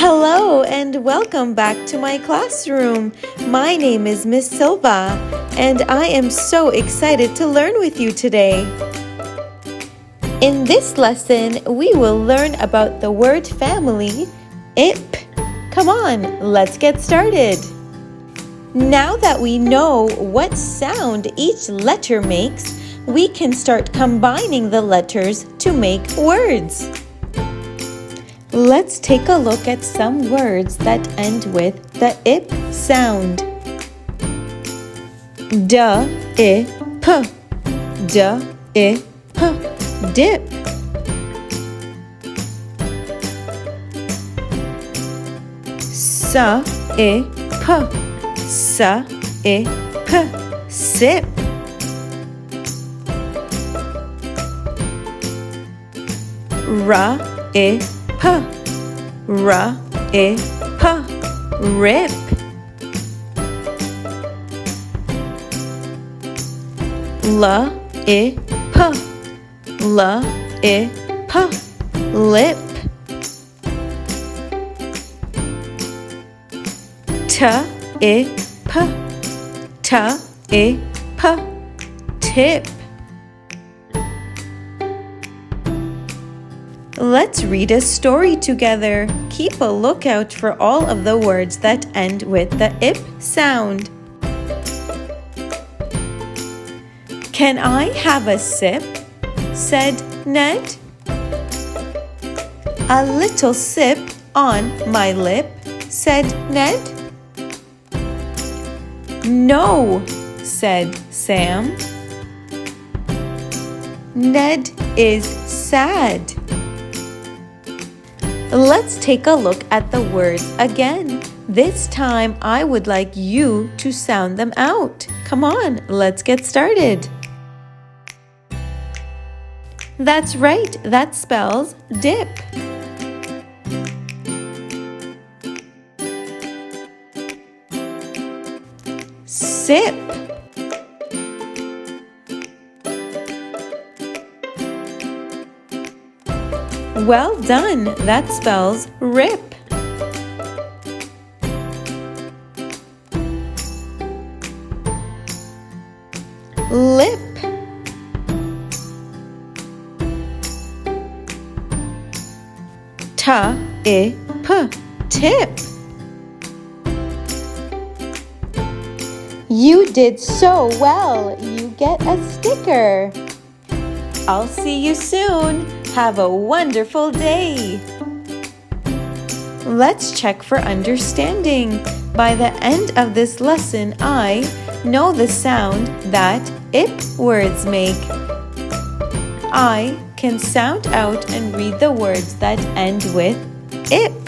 Hello and welcome back to my classroom. My name is Miss Silva and I am so excited to learn with you today. In this lesson, we will learn about the word family, ip. Come on, let's get started. Now that we know what sound each letter makes, we can start combining the letters to make words. Let's take a look at some words that end with the ip sound. D-I-P, D-I-P, dip. S-I-P, S-I-P, sip. R-I-P, R-I-P, rip. L-I-P, L-I-P, lip. T-I-P, T-I-P, tip. Let's read a story together. Keep a lookout for all of the words that end with the ip sound. "Can I have a sip?" said Ned. "A little sip on my lip," said Ned. "No," said Sam. "Ned is sad." Let's take a look at the words again. This time, I would like you to sound them out. Come on, let's get started. That's right, that spells dip. Sip. Well done, that spells rip. Lip. T-I-P, tip. You did so well. You get a sticker. I'll see you soon. Have a wonderful day. Let's check for understanding. By the end of this lesson, I know the sound that ip words make. I can sound out and read the words that end with ip.